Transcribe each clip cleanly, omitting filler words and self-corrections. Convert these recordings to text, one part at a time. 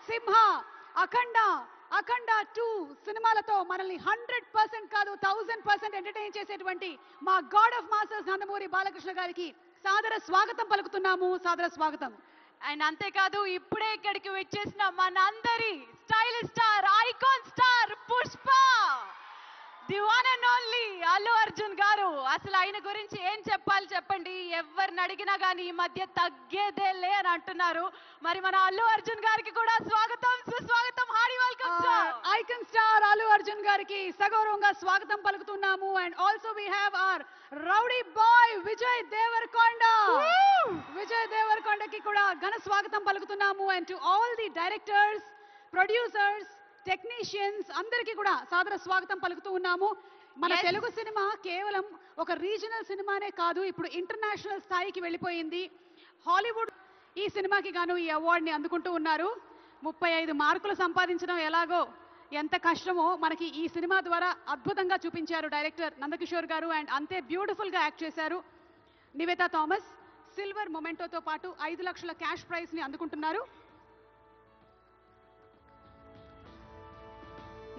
సింహ, అఖండ, అఖండ 2 సినిమాలతో మనల్ని 100% కాదు 1000% ఎంటర్టైన్ చేసేటువంటి మా God of masters Nandamuri Balakrishna గారికి సాదర స్వాగతం పలుకుతున్నాము. సాదర స్వాగతం. అండ్ అంతేకాదు ఇప్పుడే ఇక్కడికి వచ్చేసిన మనందరి stylish star, icon star Pushpa, the one and only Allu Arjun గారు. అసలు ఆయన గురించి ఏం చెప్పాలి చెప్పండి. ఎవరిని అడిగినా కానీ ఈ మధ్య తగ్గేదేలే అని అంటున్నారు. మరి మన అల్లు అర్జున్ గారికి కూడా స్వాగతం, సుస్వాగతం, hearty welcome sir. Icon star Allu Arjun గారికి సగౌరవంగా స్వాగతం పలుకుతున్నాము. And also we have our rowdy boy Vijay Deverakonda. Vijay దేవరకొండకి కూడా ఘన స్వాగతం పలుకుతున్నాము. And to all the directors, producers, technicians అందరికీ కూడా సాదర స్వాగతం పలుకుతూ ఉన్నాము. మన తెలుగు సినిమా కేవలం ఒక రీజనల్ సినిమానే కాదు, ఇప్పుడు ఇంటర్నేషనల్ స్థాయికి వెళ్ళిపోయింది. హాలీవుడ్ ఈ సినిమాకి గాను ఈ అవార్డుని అందుకుంటూ ఉన్నారు. 35 మార్కులు సంపాదించడం ఎలాగో ఎంత కష్టమో మనకి ఈ సినిమా ద్వారా అద్భుతంగా చూపించారు డైరెక్టర్ నందకిషోర్ గారు. అండ్ అంతే బ్యూటిఫుల్ గా యాక్ట్ చేశారు. నివేతా థామస్ సిల్వర్ మొమెంటోతో పాటు 5 లక్షల క్యాష్ ప్రైజ్ ని అందుకుంటున్నారు.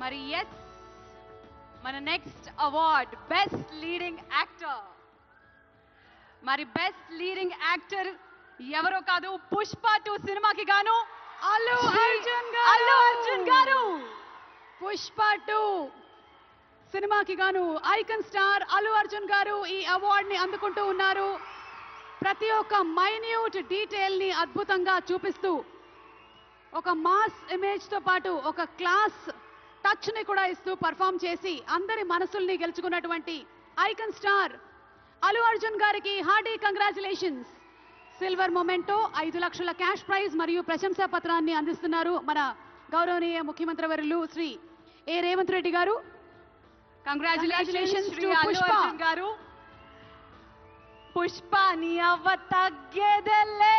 మరి ఎస్, మన next award best leading actor. మరి బెస్ట్ లీడింగ్ యాక్టర్ ఎవరో కాదు, పుష్ప 2 సినిమాకి గాను అల్లు అర్జున్ గారు. పుష్ప 2 సినిమాకి గాను ఐకాన్ స్టార్ అల్లు అర్జున్ గారు ఈ అవార్డుని అందుకుంటూ ఉన్నారు. ప్రతి ఒక్క మైన్యూట్ డీటెయిల్ ని అద్భుతంగా చూపిస్తూ ఒక మాస్ ఇమేజ్ తో పాటు ఒక క్లాస్ టచ్ ని కూడా ఇస్తూ పర్ఫామ్ చేసి అందరి మనసుల్ని గెలుచుకున్నటువంటి ఐకాన్ స్టార్ అల్లు అర్జున్ గారికి హార్డీ కంగ్రాచులేషన్స్. సిల్వర్ మొమెంటో, 5 లక్షల క్యాష్ ప్రైజ్ మరియు ప్రశంసా పత్రాన్ని అందిస్తున్నారు మన గౌరవనీయ ముఖ్యమంత్రి వర్యులు శ్రీ ఏ రేవంత్ రెడ్డి గారు. కంగ్రాచులేషన్స్ టు అల్లు అర్జున్ గారు. పుష్ప నీ అవ్వ తగ్గేదేలే.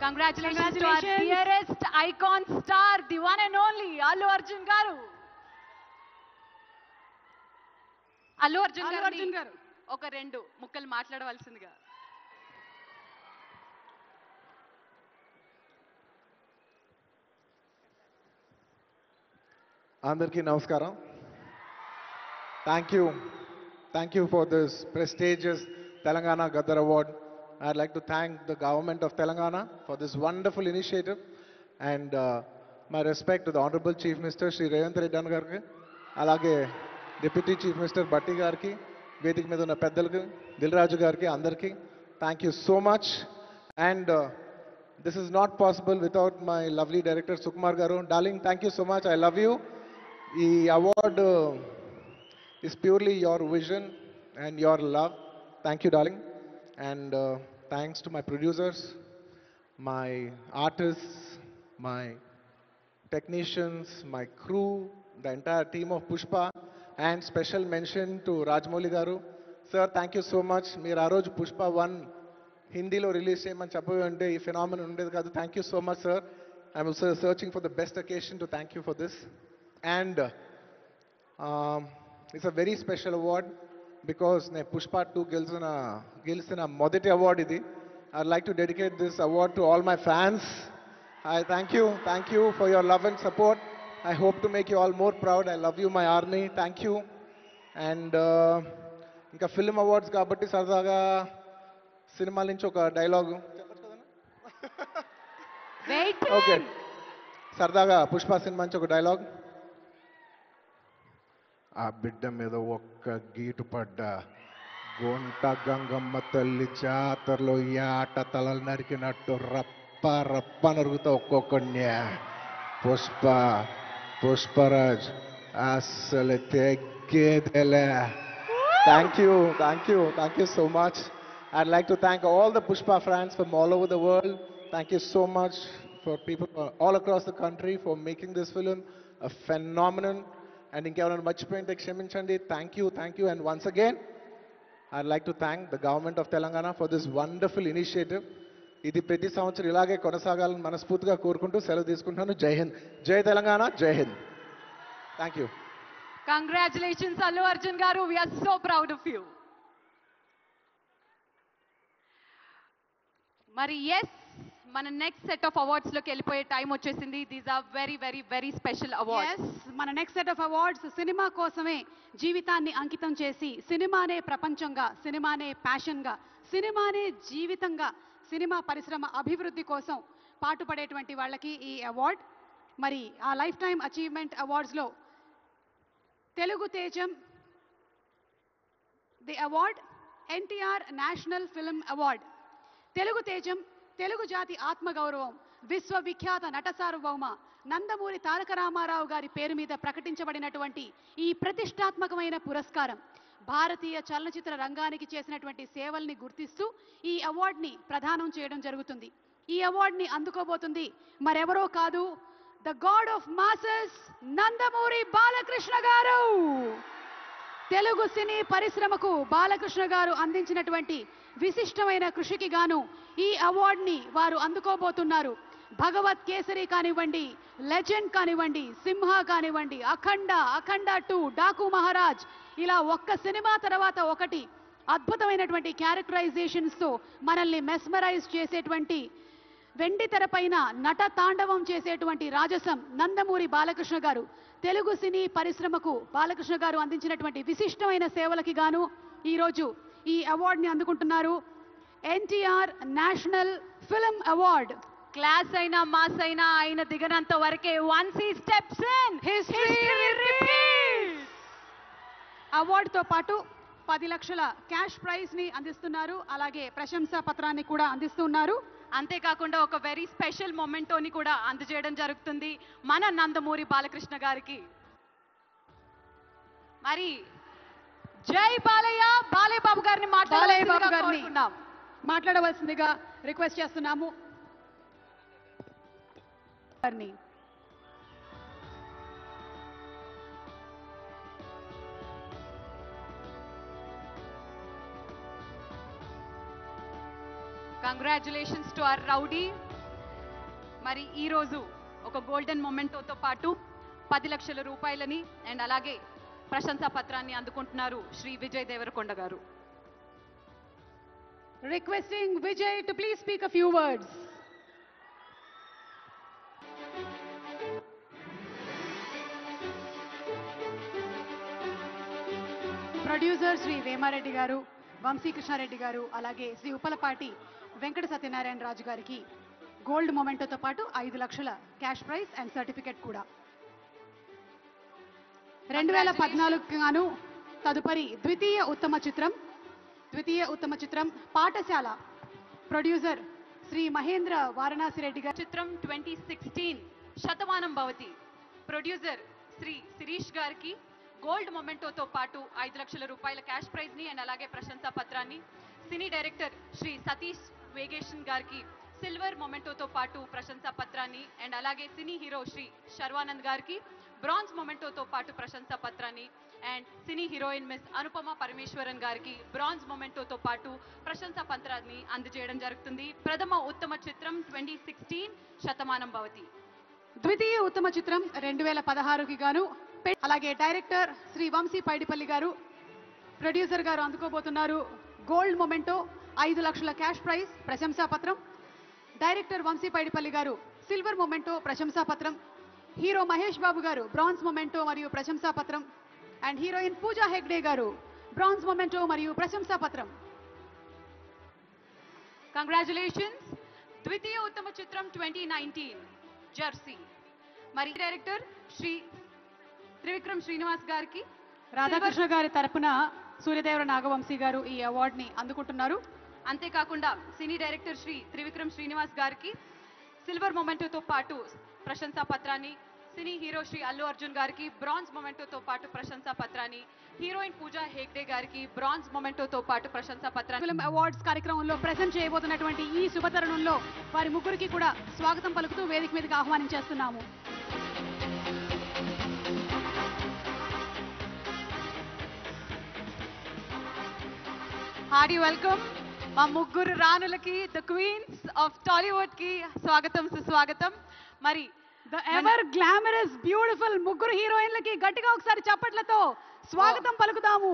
Congratulations to our dearest icon star, the one and only Allu Arjun garu. Allu Arjun garu ఒక 2 ముక్కలు మాట్లాడవలసిందిగా. అందరికీ నమస్కారం. Thank you for this prestigious Telangana Gaddar Award. I'd like to thank the government of Telangana for this wonderful initiative, and my respect to the Honorable Chief Minister Shri Revanth Reddy gariki, alage Deputy Chief Minister Batti gariki, వేదిక మీద ఉన్న పెద్దలకు, దిల్రాజు గారికి, అందరికీ thank you so much. And this is not possible without my lovely director Sukumar garu. Darling, thank you so much. I love you. ఈ award is purely your vision and your love. Thank you, darling. And thanks to my producers, my artists, my technicians, my crew, the entire team of Pushpa, and special mention to Rajamouli garu. Sir, thank you so much. Meer aa roju Pushpa 1 Hindilo release cheyamani cheppavante ee phenomenon undedi kaadu. Thank you so much, sir. I'm also searching for the best occasion to thank you for this. And it's a very special award because ne Pushpa 2 గెలిచిన మొదటి award idi. I'd like to dedicate this award to all my fans. I thank you for your love and support. I hope to make you all more proud. I love you, my army. Thank you. And ఇంకా film awards కాబట్టి సరదాగా సినిమాల నుంచి ఒక dialogue చెప్పచ్చు కదా. Okay, సరదాగా Pushpa cinema నుంచి ఒక డైలాగ్. ఆ బిడ్డ మీద ఒక్క గీటు పడ్డా గొంట గంగమ్మ తల్లి జాతరలో ఈ ఆట తలలు నరికినట్టు రప్ప రప్ప నరుగుతా ఒక్కొక్కడిని. పుష్పరాజ్ అసలు తెగ్గేదేలే. Thank you so much. I'd like to thank all the Pushpa fans from all over the world. Thank you so much for people all across the country for making this film a phenomenon. And ఇంకెవరైనా మర్చిపోయింటే క్షమించండి. Thank you. And once again, I'd like to thank the government of Telangana for this wonderful initiative. ఇది ప్రతి సంవత్సరం ఇలాగే కొనసాగాలని మనస్ఫూర్తిగా కోరుకుంటూ సెలవు తీసుకుంటున్నాను. జై హింద్, జై తెలంగాణ, జై Hind. Thank you. Congratulations Allu Arjun గారు, we're so proud of you. మరి ఎస్, మన నెక్స్ట్ సెట్ ఆఫ్ అవార్డ్స్ లోకి వెళ్ళిపోయే టైం వచ్చేసింది. These are very very very special awards. మన next set of awards cinema కోసమే జీవితాన్ని అంకితం చేసి, సినిమానే ప్రపంచంగా, సినిమానే ప్యాషన్గా, సినిమానే జీవితంగా, సినిమా పరిశ్రమ అభివృద్ధి కోసం పాటుపడేటువంటి వాళ్ళకి ఈ అవార్డ్. మరి ఆ లైఫ్ టైమ్ అచీవ్మెంట్ అవార్డ్స్లో తెలుగు తేజం the award, NTR national film award. Telugu తేజం, తెలుగు జాతి ఆత్మగౌరవం, విశ్వవిఖ్యాత నట సార్వభౌమ నందమూరి తారక రామారావు గారి పేరు మీద ప్రకటించబడినటువంటి ఈ ప్రతిష్టాత్మకమైన పురస్కారం భారతీయ చలనచిత్ర రంగానికి చేసినటువంటి సేవల్ని గుర్తిస్తూ ఈ అవార్డుని ప్రదానం చేయడం జరుగుతుంది. ఈ అవార్డుని అందుకోబోతుంది మరెవరో కాదు, the God of masses Nandamuri Balakrishna గారు. తెలుగు సినీ పరిశ్రమకు బాలకృష్ణ గారు అందించినటువంటి విశిష్టమైన కృషికి గాను ఈ అవార్డుని వారు అందుకోబోతున్నారు. భగవత్ కేసరి కానివ్వండి, లెజెండ్ కానివ్వండి, సింహ కానివ్వండి, అఖండ, అఖండ 2, డాకు మహారాజ్, ఇలా ఒక్క సినిమా తర్వాత ఒకటి అద్భుతమైనటువంటి క్యారెక్టరైజేషన్స్తో మనల్ని మెస్మరైజ్ చేసేటువంటి, వెండి తెరపైన నట తాండవం చేసేటువంటి రాజసం నందమూరి బాలకృష్ణ గారు. తెలుగు సినీ పరిశ్రమకు బాలకృష్ణ గారు అందించినటువంటి విశిష్టమైన సేవలకి గాను ఈరోజు ఈ అవార్డుని అందుకుంటున్నారు. NTR national film award. Class అయినా మాస్ అయినా ఆయన దిగనంత వరకే once he steps in history repeats. అవార్డుతో పాటు 10 లక్షల క్యాష్ ప్రైజ్ ని అందిస్తున్నారు. అలాగే ప్రశంసా పత్రాన్ని కూడా అందిస్తున్నారు. అంతేకాకుండా ఒక వెరీ స్పెషల్ మొమెంటోని కూడా అందజేయడం జరుగుతుంది మన నందమూరి బాలకృష్ణ గారికి. మరి జై బాలయ్య, బాలయ్య బాబు గారిని మాట్లాడవలసిందిగా రిక్వెస్ట్ చేస్తున్నాము. Congratulations to our rowdy. మరి ఈరోజు ఒక గోల్డెన్ మొమెంటోతో పాటు 10 లక్షల రూపాయలని అండ్ అలాగే ప్రశంసా పత్రాన్ని అందుకుంటున్నారు శ్రీ విజయ్ దేవరకొండ గారు. Requesting Vijay to please speak a few words. Producer Shri Vema Reddy గారు, వంశీకృష్ణారెడ్డి గారు, అలాగే శ్రీ ఉప్పలపాటి వెంకట సత్యనారాయణ రాజు గారికి గోల్డ్ మొమెంటోతో పాటు 5 లక్షల క్యాష్ ప్రైజ్ అండ్ సర్టిఫికెట్ కూడా. 2014 గాను తదుపరి ద్వితీయ ఉత్తమ చిత్రం పాఠశాల. ప్రొడ్యూసర్ శ్రీ మహేంద్ర వారణాసి రెడ్డి గారు. చిత్రం 2016 శతమానం భవతి. ప్రొడ్యూసర్ శ్రీ శిరీష్ గారికి గోల్డ్ మొమెంటోతో పాటు 5 లక్షల రూపాయల క్యాష్ ప్రైజ్ ని అండ్ అలాగే ప్రశంసా పత్రాన్ని. సినీ డైరెక్టర్ శ్రీ సతీష్ వేగేషన్ గారికి సిల్వర్ మొమెంటోతో పాటు ప్రశంసా పత్రాన్ని అండ్ అలాగే సినీ హీరో శ్రీ శర్వానంద్ గారికి బ్రాంజ్ మొమెంటోతో పాటు ప్రశంసా పత్రాన్ని and cine heroine miss Anupama Parameswaran గారికి బ్రాంజ్ మొమెంటోతో పాటు ప్రశంసా పత్రాన్ని అందజేయడం జరుగుతుంది. ప్రథమ ఉత్తమ చిత్రం 2016 శతమానం భవతి. ద్వితీయ ఉత్తమ చిత్రం 2016కి గాను అలాగే డైరెక్టర్ శ్రీ వంశీ పైడిపల్లి గారు, ప్రొడ్యూసర్ గారు అందుకోబోతున్నారు గోల్డ్ మొమెంటో, 5 లక్షల క్యాష్ ప్రైజ్, ప్రశంసా పత్రం. డైరెక్టర్ వంశీ పైడిపల్లి గారు సిల్వర్ మొమెంటో, ప్రశంసా పత్రం. హీరో మహేష్ బాబు గారు బ్రాంజ్ మొమెంటో మరియు ప్రశంసా పత్రం అండ్ హీరోయిన్ పూజా హెగ్డే గారు బ్రాంజ్ మొమెంటో మరియు ప్రశంసా పత్రం. కంగ్రాచులేషన్స్. ద్వితీయ ఉత్తమ చిత్రం 2019 జెర్సీ. మరి డైరెక్టర్ శ్రీ త్రివిక్రమ్ శ్రీనివాస్ గారికి, రాధాకృష్ణ గారి తరపున సూర్యదేవర నాగవంశీ గారు ఈ అవార్డుని అందుకుంటున్నారు. అంతేకాకుండా సినీ డైరెక్టర్ శ్రీ త్రివిక్రమ్ శ్రీనివాస్ గారికి సిల్వర్ మొమెంటోతో పాటు ప్రశంసా పత్రాన్ని, సినీ హీరో శ్రీ అల్లు అర్జున్ గారికి బ్రాంజ్ మొమెంటోతో పాటు ప్రశంసా పత్రాన్ని, హీరోయిన్ పూజా హెగ్డే గారికి బ్రాంజ్ మొమెంటోతో పాటు ప్రశంసా పత్రాన్ని. ఫిల్మ్ అవార్డ్స్ కార్యక్రమంలో ప్రెజెంట్ చేయబోతున్నటువంటి ఈ శుభతరుణంలో వారి ముగ్గురికి కూడా స్వాగతం పలుకుతూ వేదిక మీదకి ఆహ్వానించేస్తున్నాము. హార్డీ వెల్కమ్ మా ముగ్గురు రాణులకి, ద క్వీన్స్ ఆఫ్ టాలీవుడ్ కి స్వాగతం, సుస్వాగతం. మరి ద ఎవర్ గ్లామరస్ బ్యూటిఫుల్ ముగ్గురు హీరోయిన్లకి గట్టిగా ఒకసారి చప్పట్లతో స్వాగతం పలుకుదాము.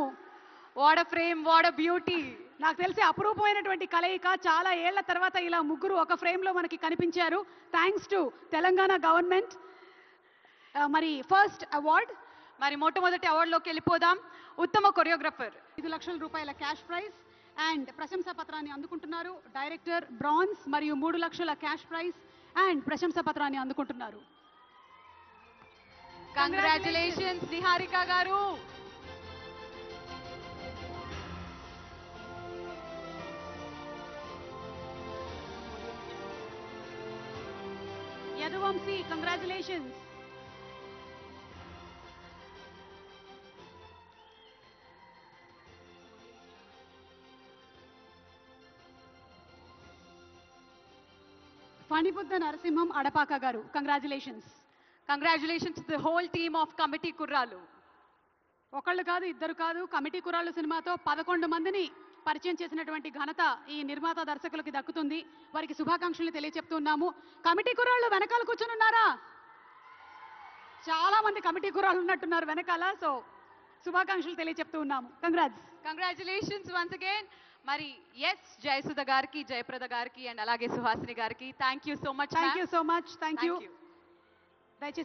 What a frame, what a beauty. నాకు తెలిసి అపురూపమైనటువంటి కలయిక. చాలా ఏళ్ల తర్వాత ఇలా ముగ్గురు ఒక ఫ్రేమ్ లో మనకి కనిపించారు. Thanks to Telangana government. మరి ఫస్ట్ అవార్డ్, మరి మొట్టమొదటి అవార్డులోకి వెళ్ళిపోదాం. ఉత్తమ కొరియోగ్రాఫర్ 5 లక్షల రూపాయల క్యాష్ ప్రైజ్ అండ్ ప్రశంసా పత్రాన్ని అందుకుంటున్నారు. డైరెక్టర్ బ్రాన్స్ మరియు 3 లక్షల క్యాష్ ప్రైజ్ అండ్ ప్రశంసా పత్రాన్ని అందుకుంటున్నారు. కంగ్రాచులేషన్స్ నిహారిక గారు. యదువంశీ, కంగ్రాచులేషన్స్. ఫణిబుద్ధ నరసింహం అడపాక గారు, congratulations. Congratulations to the whole team of Committee Kurrollu. ఒకళ్ళు కాదు, ఇద్దరు కాదు, కమిటీ కుర్రాళ్ళు సినిమాతో 11 మందిని పరిచయం చేసినటువంటి ఘనత ఈ నిర్మాత దర్శకులకి దక్కుతుంది. వారికి శుభాకాంక్షలు తెలియజెప్తున్నాము. కమిటీ కుర్రాళ్ళు వెనకాల కూర్చొని ఉన్నారా? చాలా మంది కమిటీ కుర్రాళ్ళు ఉన్నట్టున్నారు వెనకాల. సో శుభాకాంక్షలు తెలియజెప్తూ ఉన్నాము. Congratulations once again. మరి ఎస్ జయసుధ గారికి, జయప్రద గారికి అండ్ అలాగే సుహాసిని గారికి thank you so much. Thank you so much. Thank you. దయచేసి